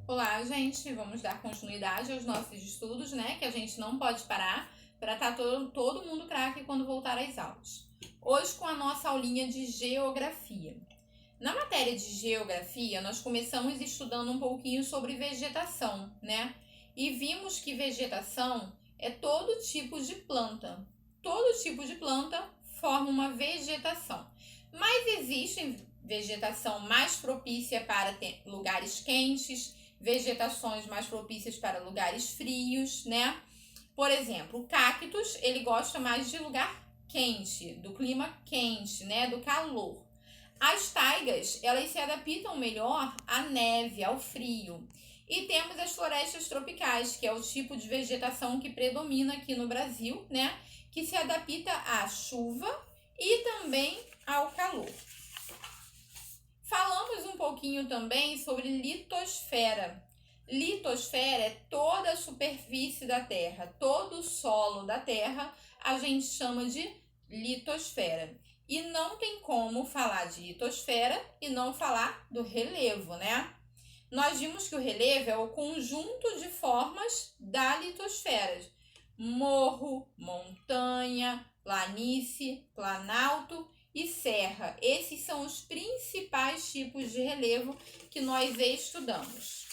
Olá, gente! Vamos dar continuidade aos nossos estudos, né? Que a gente não pode parar para estar todo mundo craque quando voltar às aulas. Hoje com a nossa aulinha de Geografia. Na matéria de Geografia, nós começamos estudando um pouquinho sobre vegetação, né? E vimos que vegetação é todo tipo de planta. Todo tipo de planta forma uma vegetação. Mas existe vegetação mais propícia para lugares quentes, vegetações mais propícias para lugares frios, né? Por exemplo, o cactus, ele gosta mais de lugar quente, do clima quente, né? Do calor. As taigas, elas se adaptam melhor à neve, ao frio. E temos as florestas tropicais, que é o tipo de vegetação que predomina aqui no Brasil, né? Que se adapta à chuva e também ao calor. Falamos um pouquinho também sobre litosfera. Litosfera é toda a superfície da Terra, todo o solo da Terra, a gente chama de litosfera. E não tem como falar de litosfera e não falar do relevo, né? Nós vimos que o relevo é o conjunto de formas da litosfera. Morro, montanha, planície, planalto e serra. Esses são os principais tipos de relevo que nós estudamos.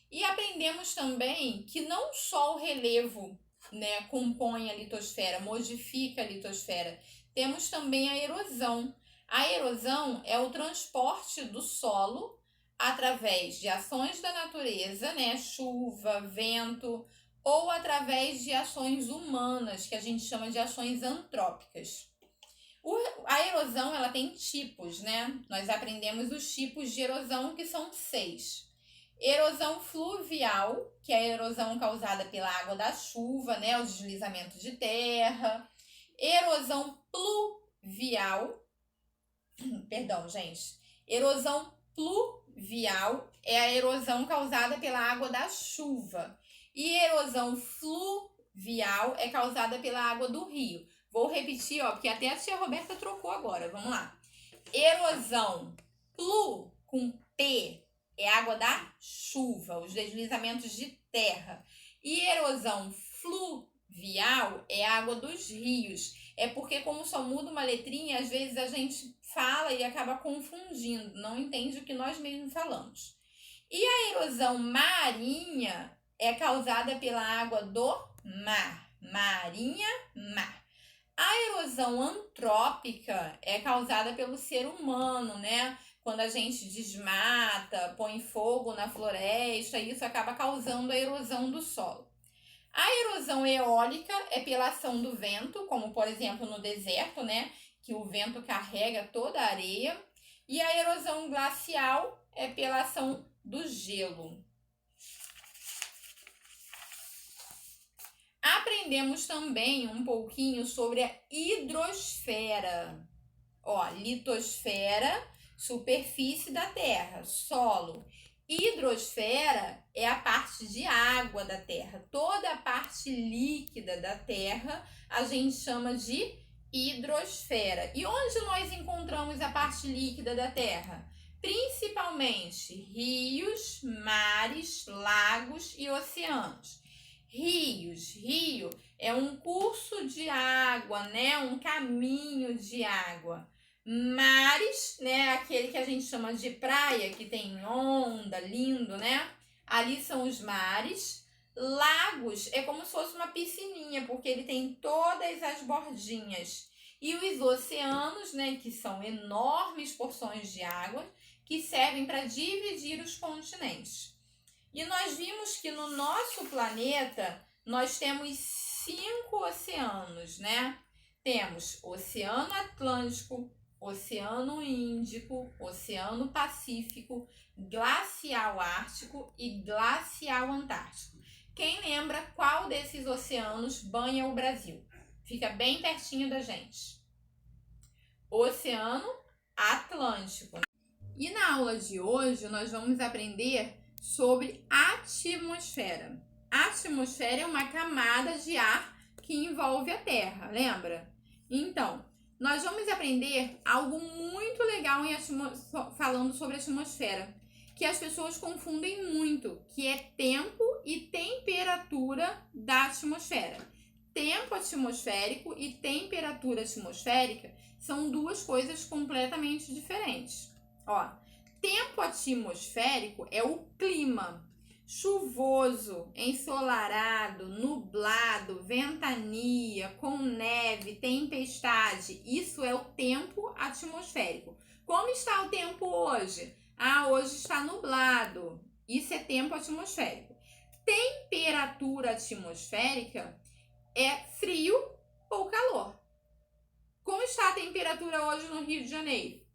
E aprendemos também que não só o relevo, né, compõe a litosfera, modifica a litosfera. Temos também a erosão. A erosão é o transporte do solo através de ações da natureza, né, chuva, vento, ou através de ações humanas, que a gente chama de ações antrópicas. A erosão, ela tem tipos, né? Nós aprendemos os tipos de erosão, que são 6. Erosão fluvial, que é a erosão causada pela água da chuva, né? O deslizamento de terra. Erosão pluvial. Perdão, gente. Erosão pluvial é a erosão causada pela água da chuva. E erosão fluvial é causada pela água do rio. Vou repetir, porque até a tia Roberta trocou agora. Vamos lá. Erosão plu com P é água da chuva, os deslizamentos de terra. E erosão fluvial é água dos rios. É porque, como só muda uma letrinha, às vezes a gente fala e acaba confundindo, não entende o que nós mesmos falamos. E a erosão marinha é causada pela água do mar. Marinha, mar. A erosão antrópica é causada pelo ser humano, né? Quando a gente desmata, põe fogo na floresta, isso acaba causando a erosão do solo. A erosão eólica é pela ação do vento, como por exemplo no deserto, né? Que o vento carrega toda a areia. E a erosão glacial é pela ação do gelo. Aprendemos também um pouquinho sobre a hidrosfera. Litosfera, superfície da Terra, solo. Hidrosfera é a parte de água da Terra. Toda a parte líquida da Terra a gente chama de hidrosfera. E onde nós encontramos a parte líquida da Terra? Principalmente rios, mares, lagos e oceanos. Rios, rio é um curso de água, né? Um caminho de água. Mares, né? Aquele que a gente chama de praia, que tem onda, lindo, né? Ali são os mares. Lagos é como se fosse uma piscininha, porque ele tem todas as bordinhas. E os oceanos, né? Que são enormes porções de água que servem para dividir os continentes. E nós vimos que no nosso planeta nós temos 5 oceanos, né? Temos Oceano Atlântico, Oceano Índico, Oceano Pacífico, Glacial Ártico e Glacial Antártico. Quem lembra qual desses oceanos banha o Brasil? Fica bem pertinho da gente. Oceano Atlântico. E na aula de hoje nós vamos aprender sobre atmosfera. A atmosfera é uma camada de ar que envolve a Terra, lembra? Então, nós vamos aprender algo muito legal falando sobre a atmosfera, que as pessoas confundem muito, que é tempo e temperatura da atmosfera. Tempo atmosférico e temperatura atmosférica são duas coisas completamente diferentes. Ó, tempo atmosférico é o clima. Chuvoso, ensolarado, nublado, ventania, com neve, tempestade. Isso é o tempo atmosférico. Como está o tempo hoje? Hoje está nublado. Isso é tempo atmosférico. Temperatura atmosférica é frio ou calor. Como está a temperatura hoje no Rio de Janeiro?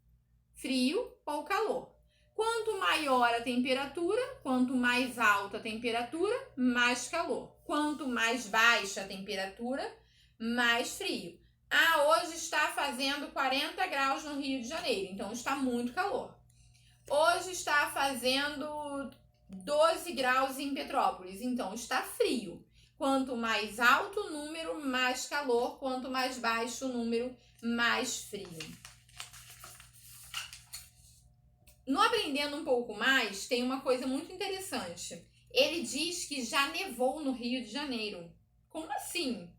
Frio ou calor. Quanto maior a temperatura, quanto mais alta a temperatura, mais calor. Quanto mais baixa a temperatura, mais frio. Hoje está fazendo 40 graus no Rio de Janeiro, então está muito calor. Hoje está fazendo 12 graus em Petrópolis, então está frio. Quanto mais alto o número, mais calor. Quanto mais baixo o número, mais frio. No Aprendendo um Pouco Mais, tem uma coisa muito interessante. Ele diz que já nevou no Rio de Janeiro. Como assim?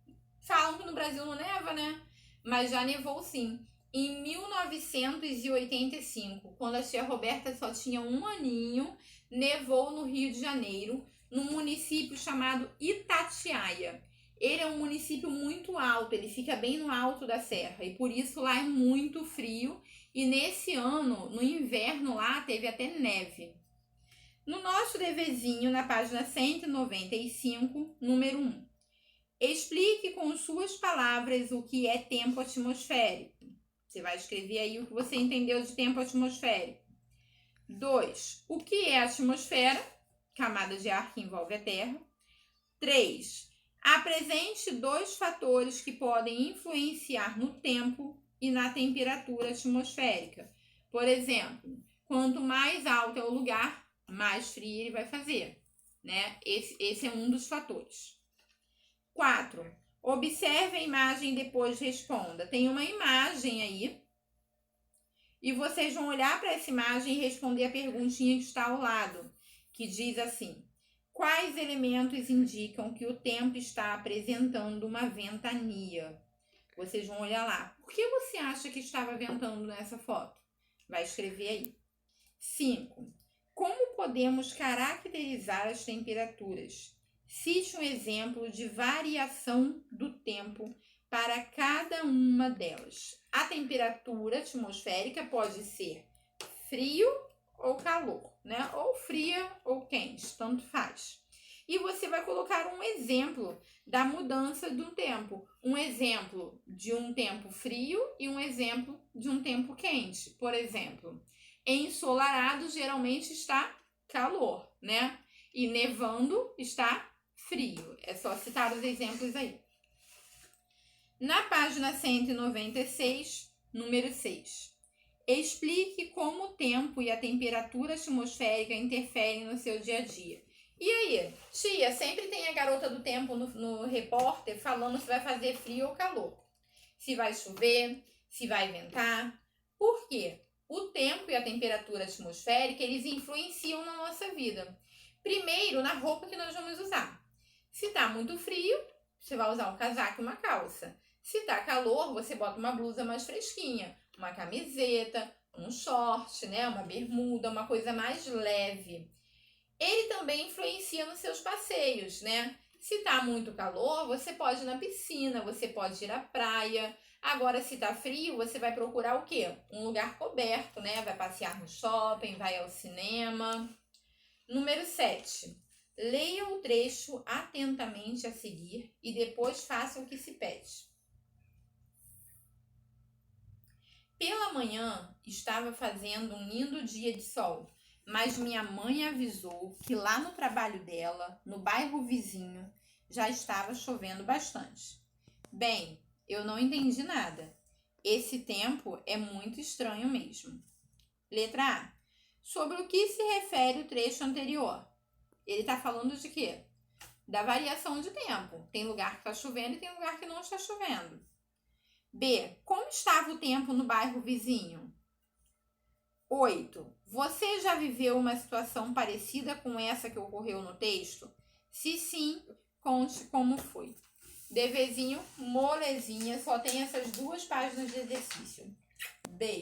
Falam que no Brasil não neva, né? Mas já nevou sim. Em 1985, quando a tia Roberta só tinha 1 aninho, nevou no Rio de Janeiro, num município chamado Itatiaia. Ele é um município muito alto, ele fica bem no alto da serra e por isso lá é muito frio. E nesse ano, no inverno lá, teve até neve. No nosso deverzinho, na página 195, número 1. Explique com suas palavras o que é tempo atmosférico. Você vai escrever aí o que você entendeu de tempo atmosférico. 2. O que é a atmosfera? Camada de ar que envolve a Terra. 3. Apresente 2 fatores que podem influenciar no tempo e na temperatura atmosférica. Por exemplo, quanto mais alto é o lugar, mais frio ele vai fazer, né? Esse é um dos fatores. 4. Observe a imagem e depois responda. Tem uma imagem aí e vocês vão olhar para essa imagem e responder a perguntinha que está ao lado, que diz assim: quais elementos indicam que o tempo está apresentando uma ventania? Vocês vão olhar lá. Por que você acha que estava ventando nessa foto? Vai escrever aí. 5. Como podemos caracterizar as temperaturas? Cite um exemplo de variação do tempo para cada uma delas. A temperatura atmosférica pode ser frio ou calor, né? Ou fria ou quente, tanto faz. E você vai colocar um exemplo da mudança do tempo. Um exemplo de um tempo frio e um exemplo de um tempo quente. Por exemplo, ensolarado geralmente está calor, né? E nevando está frio. É só citar os exemplos aí. Na página 196, número 6. Explique como o tempo e a temperatura atmosférica interferem no seu dia a dia. E aí, tia, sempre tem a garota do tempo no repórter falando se vai fazer frio ou calor. Se vai chover, se vai ventar. Por quê? O tempo e a temperatura atmosférica, eles influenciam na nossa vida. Primeiro, na roupa que nós vamos usar. Se tá muito frio, você vai usar um casaco e uma calça. Se tá calor, você bota uma blusa mais fresquinha, uma camiseta, um short, né, uma bermuda, uma coisa mais leve. Ele também influencia nos seus passeios, né? Se tá muito calor, você pode ir na piscina, você pode ir à praia. Agora, se tá frio, você vai procurar o quê? Um lugar coberto, né? Vai passear no shopping, vai ao cinema. Número 7. Leia o trecho atentamente a seguir e depois faça o que se pede. Pela manhã, estava fazendo um lindo dia de sol, mas minha mãe avisou que lá no trabalho dela, no bairro vizinho, já estava chovendo bastante. Bem, eu não entendi nada. Esse tempo é muito estranho mesmo. Letra A. Sobre o que se refere o trecho anterior? Ele está falando de quê? Da variação de tempo. Tem lugar que está chovendo e tem lugar que não está chovendo. B. Como estava o tempo no bairro vizinho? 8. Você já viveu uma situação parecida com essa que ocorreu no texto? Se sim, conte como foi. Deverzinho, molezinha, só tem essas 2 páginas de exercício. Beijo!